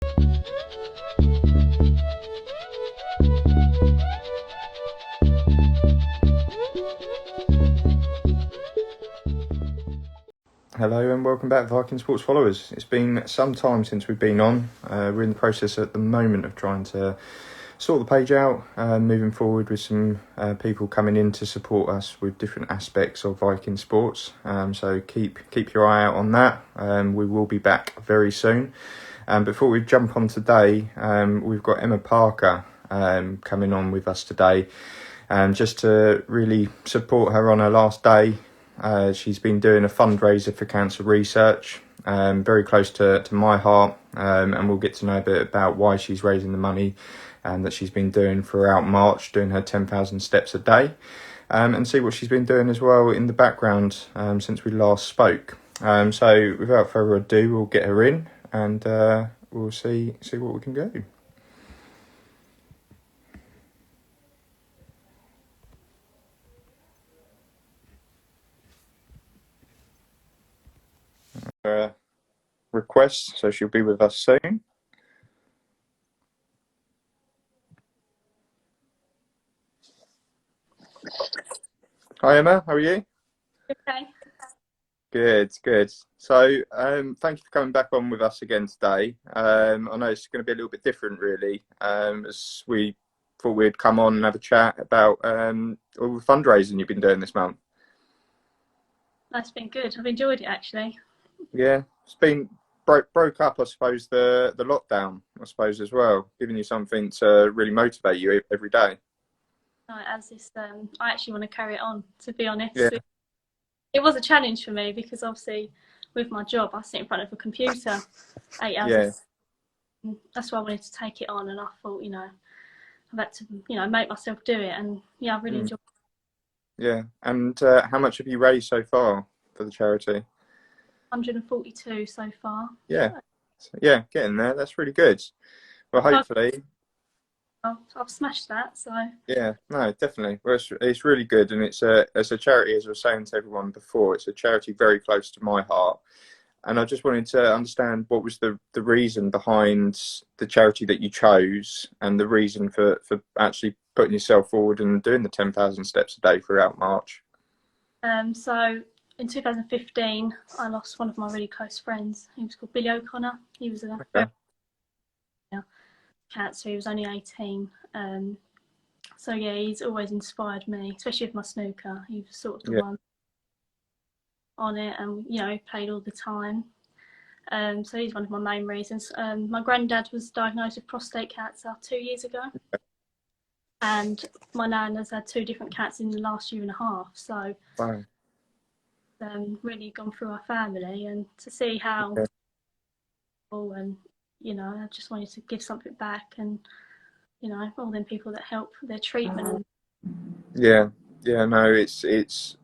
Hello and welcome back, Viking Sports followers. It's been some time since we've been on. We're in the process at the moment of trying to sort the page out, moving forward with some people coming in to support us with different aspects of Viking sports. So keep your eye out on that. We will be back very soon. Before we jump on today, we've got Emma Parker coming on with us today, just to really support her on her last day. She's been doing a fundraiser for cancer research, very close to my heart, and we'll get to know a bit about why she's raising the money that she's been doing throughout March, doing her 10,000 steps a day, and see what she's been doing as well in the background since we last spoke. So without further ado, we'll get her in and we'll see what we can do. Request, so she'll be with us soon. Hi Emma, how are you? Okay. Good. So thank you for coming back on with us again today. I know it's going to be a little bit different really, as we thought we'd come on and have a chat about all the fundraising you've been doing this month. That's been good. I've enjoyed it actually. Yeah, it's been broke up, I suppose, the lockdown, I suppose, as well, giving you something to really motivate you every day. As this, I actually want to carry it on, to be honest. Yeah. It was a challenge for me because obviously with my job I sit in front of a computer 8 hours. Yeah. That's why I wanted to take it on, and I thought, I've had to, make myself do it, and yeah, I really enjoyed it. Yeah, and how much have you raised so far for the charity? 142 so far. Yeah, getting there. That's really good. Well, hopefully. I've smashed that, so. Yeah, no, definitely. Well, it's really good, and it's a charity, as I was saying to everyone before, it's a charity very close to my heart. And I just wanted to understand what was the reason behind the charity that you chose, and the reason for actually putting yourself forward and doing the 10,000 steps a day throughout March. So in 2015, I lost one of my really close friends. He was called Billy O'Connor. He was a cancer. He was only 18. So yeah, he's always inspired me, especially with my snooker. He was sort of the one on it, and he played all the time. So he's one of my main reasons. My granddad was diagnosed with prostate cancer 2 years ago, and my nan has had 2 different cancers in the last year and a half. So wow. Really gone through our family, and to see how and I just wanted to give something back, and all them people that help their treatment. No, it's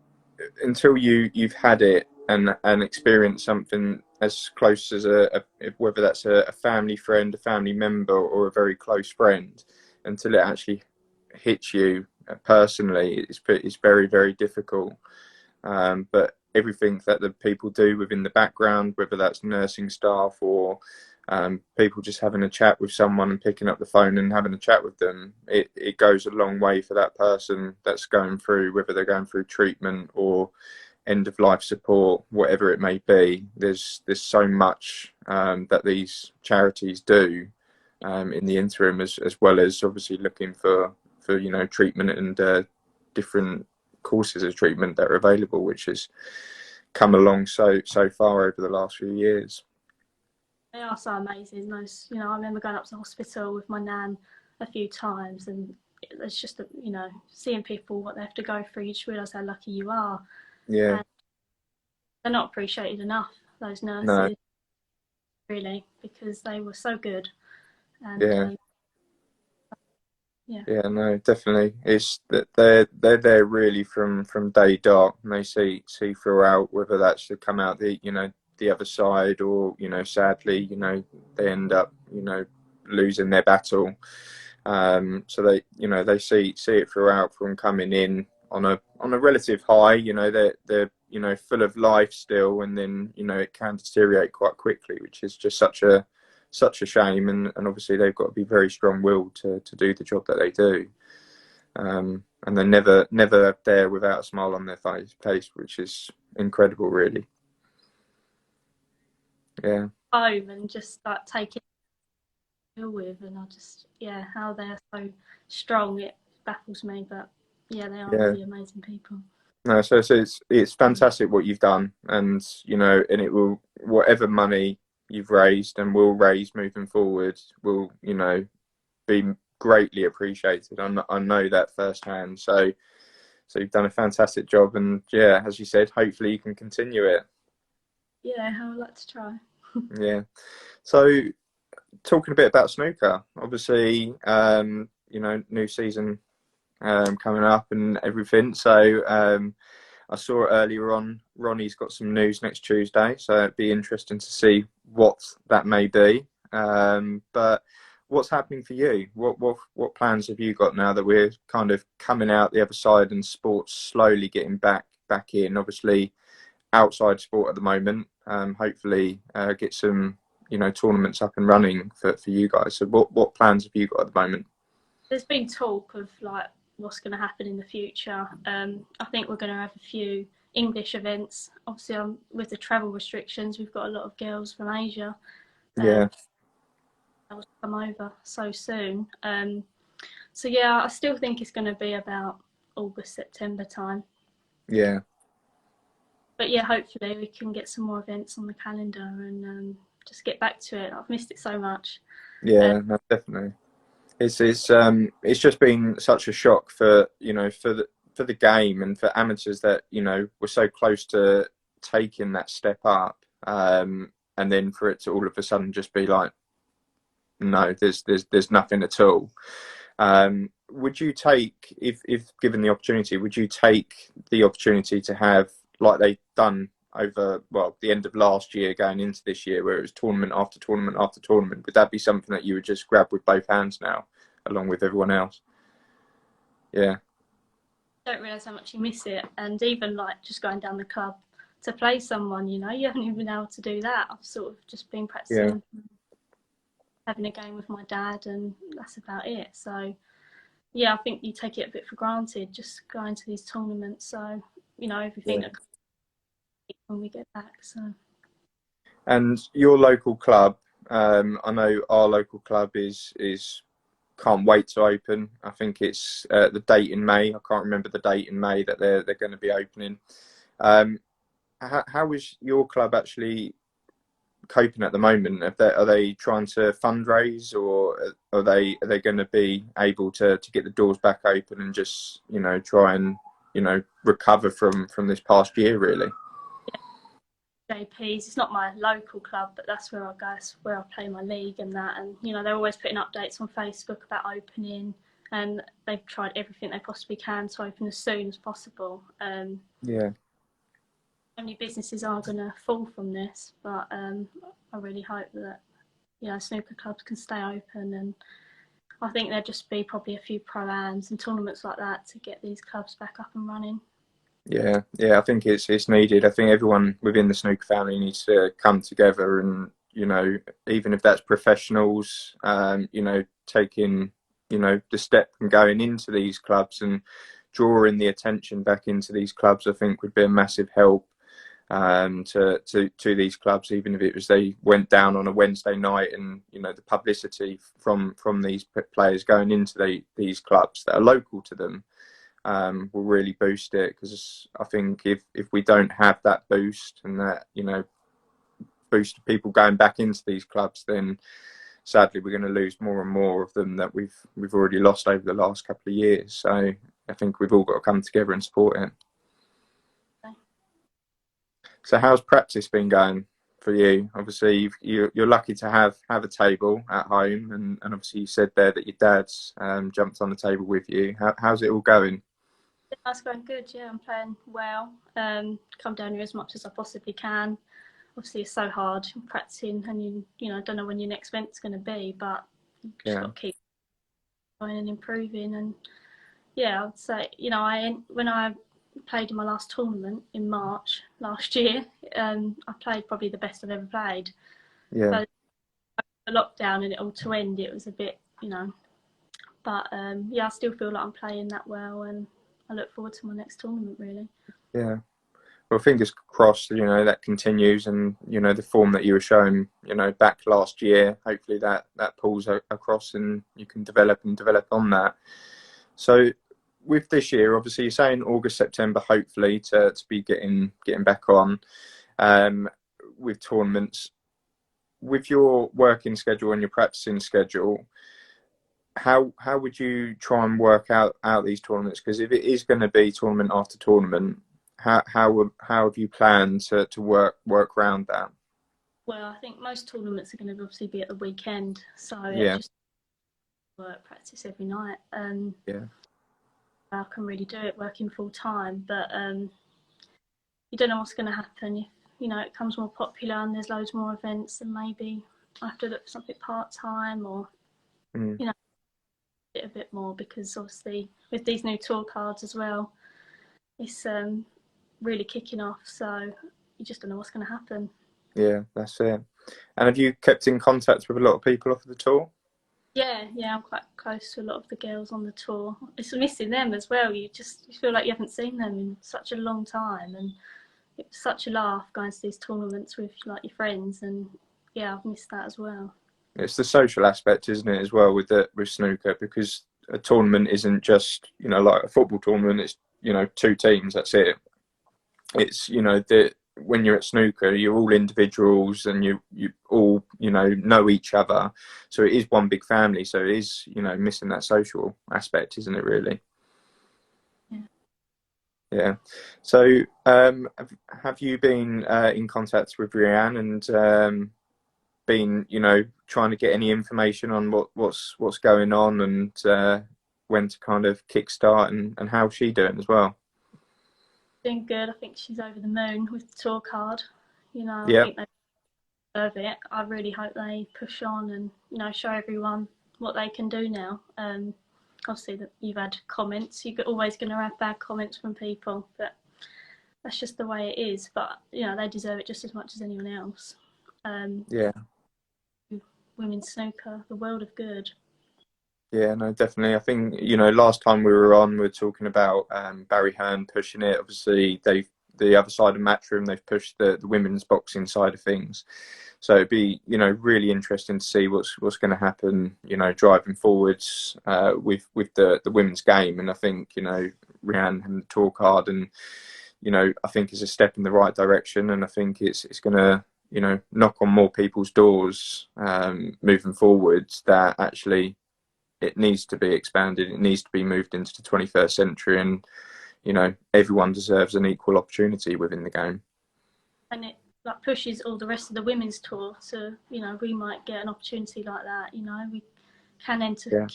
until you've had it and experienced something as close as whether that's a family friend, a family member, or a very close friend, until it actually hits you personally, it's very, very difficult. But everything that the people do within the background, whether that's nursing staff or people just having a chat with someone and picking up the phone and having a chat with them, it goes a long way for that person that's going through, whether they're going through treatment or end of life support, whatever it may be. There's so much that these charities do in the interim, as well as obviously looking for treatment and different courses of treatment that are available, which has come along so far over the last few years. They are so amazing. Those, I remember going up to the hospital with my nan a few times, and it's just seeing people what they have to go through. You just realise how lucky you are. Yeah. And they're not appreciated enough, those nurses. No. Really, because they were so good. And, yeah, no, definitely. It's that they're there really from day dot, and they see throughout, whether that's to come out the other side, or sadly they end up losing their battle. So they see it throughout, from coming in on a relative high. They're full of life still, and then it can deteriorate quite quickly, which is just such a such a shame. And obviously they've got to be very strong-willed to do the job that they do. And they're never there without a smile on their face, which is incredible, really. Yeah. Home and just like take it deal with, and I just, yeah, how they're so strong, it baffles me. But yeah, they are Yeah. really amazing people. No, so it's fantastic what you've done, and and it will, whatever money you've raised and will raise moving forward will be greatly appreciated. I know that firsthand. So you've done a fantastic job, and yeah, as you said, hopefully you can continue it. Yeah, I would like to try. Yeah. So talking a bit about snooker, obviously, new season coming up and everything. So I saw earlier on Ronnie's got some news next Tuesday, so it'd be interesting to see what that may be. But what's happening for you? What plans have you got now that we're kind of coming out the other side and sports slowly getting back in? Obviously, outside sport at the moment. Hopefully, get some tournaments up and running for you guys. So what plans have you got at the moment? There's been talk of like what's going to happen in the future. I think we're going to have a few English events. Obviously, with the travel restrictions, we've got a lot of girls from Asia Yeah, that will come over so soon. So yeah, I still think it's going to be about August, September time. yeah, But yeah, hopefully we can get some more events on the calendar and just get back to it. I've missed it so much. yeah. No, definitely. It's just been such a shock for for the game and for amateurs that were so close to taking that step up, and then for it to all of a sudden just be like, no, there's nothing at all. Would you take, if given the opportunity, would you take the opportunity to have, like they've done over, well, the end of last year going into this year, where it was tournament after tournament after tournament? Would that be something that you would just grab with both hands now, along with everyone else? Yeah, Don't realise how much you miss it, and even like just going down the club to play someone, you haven't even been able to do that. I've sort of just been yeah, practicing having a game with my dad, and that's about it. So yeah, I think you take it a bit for granted just going to these tournaments. So everything yeah. that comes when we get back. So And your local club, I know our local club is can't wait to open. I think it's the date in May. I can't remember the date in May that they're going to be opening. Um, how is your club actually coping at the moment? Are they trying to fundraise, or are they going to be able to get the doors back open and just try and recover from this past year, really? JP's, it's not my local club, but that's where I go. It's where I play my league and that. And they're always putting updates on Facebook about opening, and they've tried everything they possibly can to open as soon as possible. Yeah, Only businesses are going to fall from this, but I really hope that snooker clubs can stay open, and I think there'll just be probably a few pro-ams and tournaments like that to get these clubs back up and running. yeah. I think it's needed. I think everyone within the snooker family needs to come together, and even if that's professionals, taking the step and going into these clubs and drawing the attention back into these clubs, I think would be a massive help to these clubs, even if it was they went down on a Wednesday night, and the publicity from these players going into these clubs that are local to them will really boost it. Because I think if we don't have that boost and that boost of people going back into these clubs, then sadly we're going to lose more and more of them that we've already lost over the last couple of years. So I think we've all got to come together and support it. So how's practice been going for you? Obviously, you're lucky to have a table at home, and obviously you said there that your dad's jumped on the table with you. How's it all going? That's going good. Yeah, I'm playing well. Come down here as much as I possibly can. Obviously, it's so hard practicing, and I don't know when your next event's going to be, but you just Yeah, got to keep going and improving. And yeah, I'd say when I played in my last tournament in March last year, I played probably the best I've ever played. yeah, So the lockdown and it all to end, it was a bit, But yeah, I still feel like I'm playing that well, and I look forward to my next tournament really. Yeah. Well, fingers crossed, that continues, and the form that you were showing, back last year. Hopefully that pulls across, and you can develop on that. So, with this year, obviously, you're saying August, September, hopefully to be getting back on with tournaments. With your working schedule and your practicing schedule, how would you try and work out these tournaments? Because if it is going to be tournament after tournament, how have you planned to work around that? Well, I think most tournaments are going to obviously be at the weekend, so it Yeah, just work practice every night. yeah, I can really do it working full time, but you don't know what's going to happen if it becomes more popular and there's loads more events. Then maybe I have to look for something part time, or mm, you know a bit more, because obviously with these new tour cards as well, it's really kicking off. So you just don't know what's going to happen. yeah. That's it. And have you kept in contact with a lot of people off the tour? Yeah, I'm quite close to a lot of the girls on the tour. It's missing them as well. You feel like you haven't seen them in such a long time, and it's such a laugh going to these tournaments with like your friends. And yeah, I've missed that as well. It's the social aspect, isn't it, as well, with snooker, because a tournament isn't just like a football tournament. It's two teams. That's it. It's that when you're at snooker, you're all individuals, and you all know each other. So it is one big family. So it is missing that social aspect, isn't it? Really. Yeah. Yeah. So have you been in contact with Rianne, and been trying to get any information on what's going on, and when to kind of kickstart, and how's she doing as well? Doing good. I think she's over the moon with the tour card. I Yeah. think they deserve it. I really hope they push on and show everyone what they can do now. Obviously, that you've had comments. You're always going to have bad comments from people, but that's just the way it is. But they deserve it just as much as anyone else. Um, Yeah. Women's snooker, the world of good. Yeah, no, definitely. I think, last time we were on, we were talking about Barry Hearn pushing it. Obviously, the other side of Matchroom, they've pushed the women's boxing side of things. So it'd be, really interesting to see what's going to happen, driving forwards with the women's game. And I think, Rianne and the tour card, and I think is a step in the right direction. And I think it's going to knock on more people's doors moving forwards, that actually it needs to be expanded. It needs to be moved into the 21st century, and everyone deserves an equal opportunity within the game. And it like pushes all the rest of the women's tour. So we might get an opportunity like that. We can enter.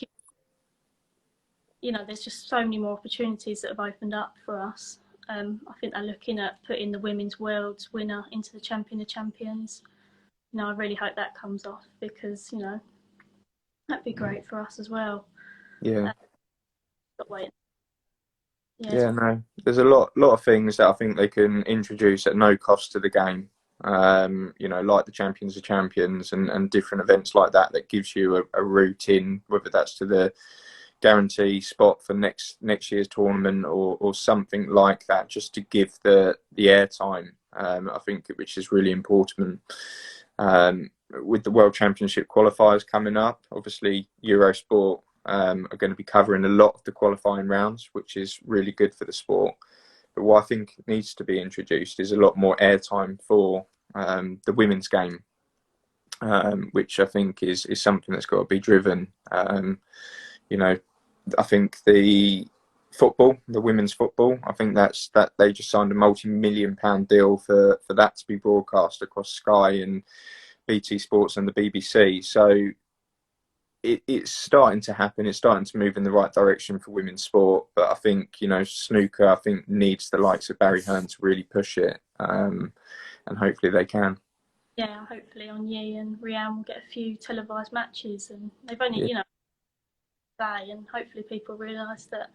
Yeah, There's just so many more opportunities that have opened up for us. I think they're looking at putting the women's world's winner into the champion of champions. I really hope that comes off, because that'd be great for us as well. yeah, Uh, but wait, yeah, yeah. No, there's a lot of things that I think they can introduce at no cost to the game. Like the Champions of Champions, and different events like that, that gives you a route in, whether that's to the guarantee spot for next year's tournament, or something like that, just to give the airtime. I think, which is really important. With the World Championship qualifiers coming up, obviously Eurosport are going to be covering a lot of the qualifying rounds, which is really good for the sport. But what I think needs to be introduced is a lot more airtime for the women's game, which I think is something that's got to be driven. I think the women's football, I think that they just signed a multi-million-pound deal for that to be broadcast across Sky and BT Sports and the BBC. So it's starting to happen. It's starting to move in the right direction for women's sport. But I think snooker, I think, needs the likes of Barry Hearn to really push it, and hopefully they can. yeah. Hopefully, on Yi and Rianne will get a few televised matches, and they've only Yeah, day, and hopefully people realise that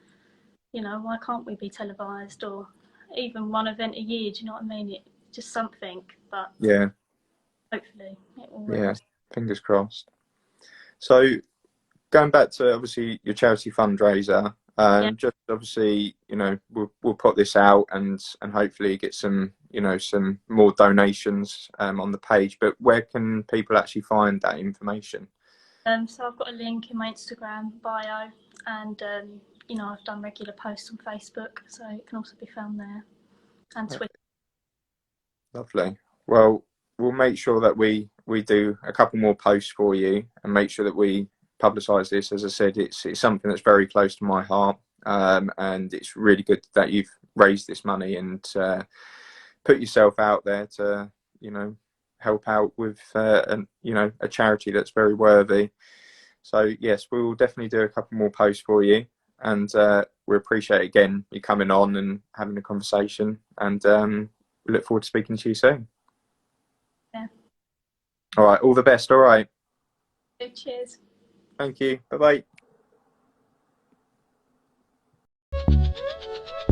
why can't we be televised, or even one event a year? Do you know what I mean? It's just something, but yeah, hopefully it will yeah. Fingers crossed. So going back to obviously your charity fundraiser, Yeah. just obviously, we'll put this out and hopefully get some, some more donations on the page. But where can people actually find that information? So I've got a link in my Instagram bio, and I've done regular posts on Facebook, so it can also be found there, and Twitter. Lovely. Well, we'll make sure that we do a couple more posts for you and make sure that we publicise this. As I said, it's something that's very close to my heart, and it's really good that you've raised this money and put yourself out there to help out with a charity that's very worthy. So yes, we will definitely do a couple more posts for you, and we appreciate again you coming on and having a conversation, and we look forward to speaking to you soon. Yeah. All right, all the best. All right. Cheers. Thank you. Bye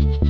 bye.